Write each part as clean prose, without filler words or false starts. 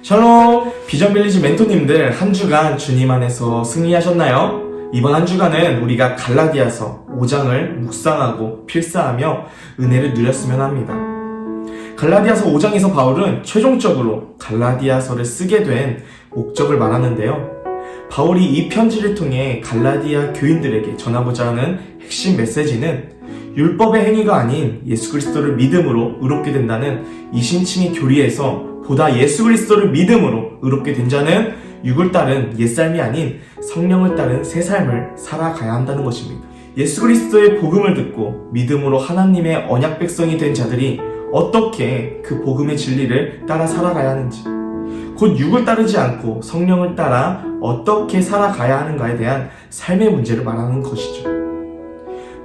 샬롬! 비전빌리지 멘토님들 한 주간 주님 안에서 승리하셨나요? 이번 한 주간은 우리가 갈라디아서 5장을 묵상하고 필사하며 은혜를 누렸으면 합니다. 갈라디아서 5장에서 바울은 최종적으로 갈라디아서를 쓰게 된 목적을 말하는데요. 바울이 이 편지를 통해 갈라디아 교인들에게 전하고자 하는 핵심 메시지는 율법의 행위가 아닌 예수 그리스도를 믿음으로 의롭게 된다는 이신칭의 교리에서 보다 예수 그리스도를 믿음으로 의롭게 된 자는 육을 따른 옛삶이 아닌 성령을 따른 새 삶을 살아가야 한다는 것입니다. 예수 그리스도의 복음을 듣고 믿음으로 하나님의 언약 백성이 된 자들이 어떻게 그 복음의 진리를 따라 살아가야 하는지, 곧 육을 따르지 않고 성령을 따라 어떻게 살아가야 하는가에 대한 삶의 문제를 말하는 것이죠.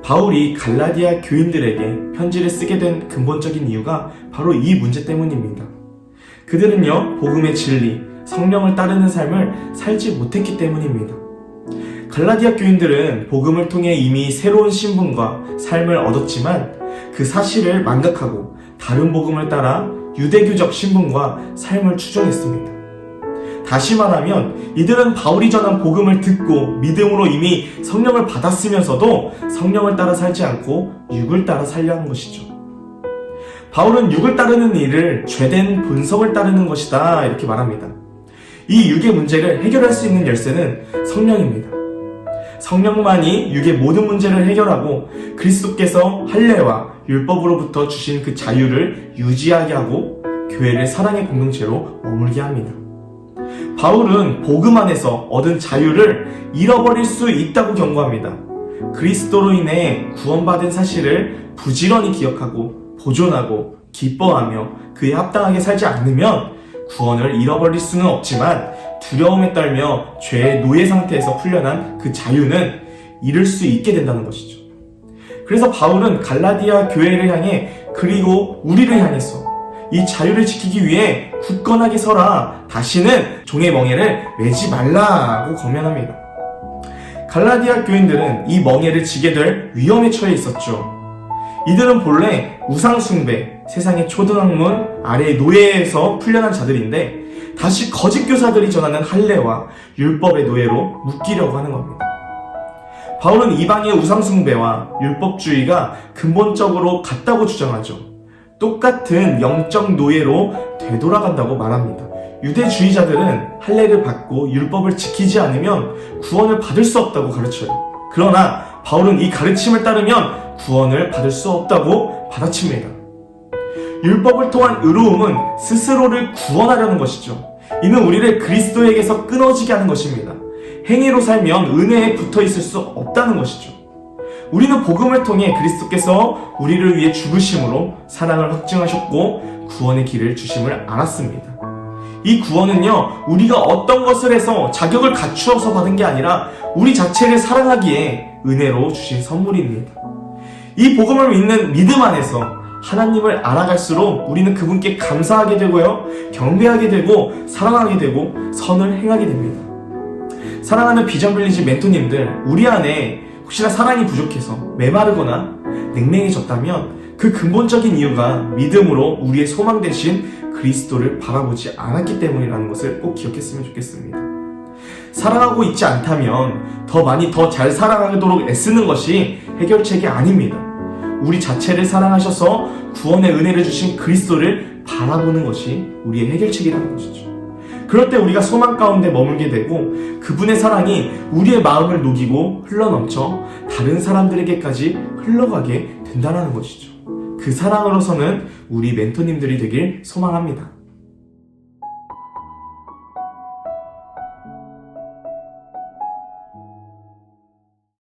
바울이 갈라디아 교인들에게 편지를 쓰게 된 근본적인 이유가 바로 이 문제 때문입니다. 그들은요, 복음의 진리, 성령을 따르는 삶을 살지 못했기 때문입니다. 갈라디아 교인들은 복음을 통해 이미 새로운 신분과 삶을 얻었지만 그 사실을 망각하고 다른 복음을 따라 유대교적 신분과 삶을 추종했습니다. 다시 말하면 이들은 바울이 전한 복음을 듣고 믿음으로 이미 성령을 받았으면서도 성령을 따라 살지 않고 육을 따라 살려 한 것이죠. 바울은 육을 따르는 일을 죄된 본성을 따르는 것이다 이렇게 말합니다. 이 육의 문제를 해결할 수 있는 열쇠는 성령입니다. 성령만이 육의 모든 문제를 해결하고 그리스도께서 할례와 율법으로부터 주신 그 자유를 유지하게 하고 교회를 사랑의 공동체로 머물게 합니다. 바울은 복음 안에서 얻은 자유를 잃어버릴 수 있다고 경고합니다. 그리스도로 인해 구원받은 사실을 부지런히 기억하고 보존하고 기뻐하며 그에 합당하게 살지 않으면 구원을 잃어버릴 수는 없지만 두려움에 떨며 죄의 노예 상태에서 풀려난 그 자유는 잃을 수 있게 된다는 것이죠. 그래서 바울은 갈라디아 교회를 향해 그리고 우리를 향해서 이 자유를 지키기 위해 굳건하게 서라, 다시는 종의 멍에를 매지 말라고 권면합니다. 갈라디아 교인들은 이 멍에를 지게 될 위험에 처해 있었죠. 이들은 본래 우상숭배, 세상의 초등학문 아래의 노예에서 풀려난 자들인데 다시 거짓 교사들이 전하는 할례와 율법의 노예로 묶이려고 하는 겁니다. 바울은 이방의 우상숭배와 율법주의가 근본적으로 같다고 주장하죠. 똑같은 영적 노예로 되돌아간다고 말합니다. 유대주의자들은 할례를 받고 율법을 지키지 않으면 구원을 받을 수 없다고 가르쳐요. 그러나 바울은 이 가르침을 따르면 구원을 받을 수 없다고 받아칩니다. 율법을 통한 의로움은 스스로를 구원하려는 것이죠. 이는 우리를 그리스도에게서 끊어지게 하는 것입니다. 행위로 살면 은혜에 붙어 있을 수 없다는 것이죠. 우리는 복음을 통해 그리스도께서 우리를 위해 죽으심으로 사랑을 확증하셨고 구원의 길을 주심을 알았습니다. 이 구원은요, 우리가 어떤 것을 해서 자격을 갖추어서 받은 게 아니라 우리 자체를 사랑하기에 은혜로 주신 선물입니다. 이 복음을 믿는 믿음 안에서 하나님을 알아갈수록 우리는 그분께 감사하게 되고요, 경배하게 되고 사랑하게 되고 선을 행하게 됩니다. 사랑하는 비전빌리지 멘토님들, 우리 안에 혹시나 사랑이 부족해서 메마르거나 냉랭해졌다면 그 근본적인 이유가 믿음으로 우리의 소망 대신 그리스도를 바라보지 않았기 때문이라는 것을 꼭 기억했으면 좋겠습니다. 사랑하고 있지 않다면 더 많이 더 잘 사랑하도록 애쓰는 것이 해결책이 아닙니다. 우리 자체를 사랑하셔서 구원의 은혜를 주신 그리스도를 바라보는 것이 우리의 해결책이라는 것이죠. 그럴 때 우리가 소망 가운데 머물게 되고 그분의 사랑이 우리의 마음을 녹이고 흘러넘쳐 다른 사람들에게까지 흘러가게 된다는 것이죠. 그 사랑으로서는 우리 멘토님들이 되길 소망합니다.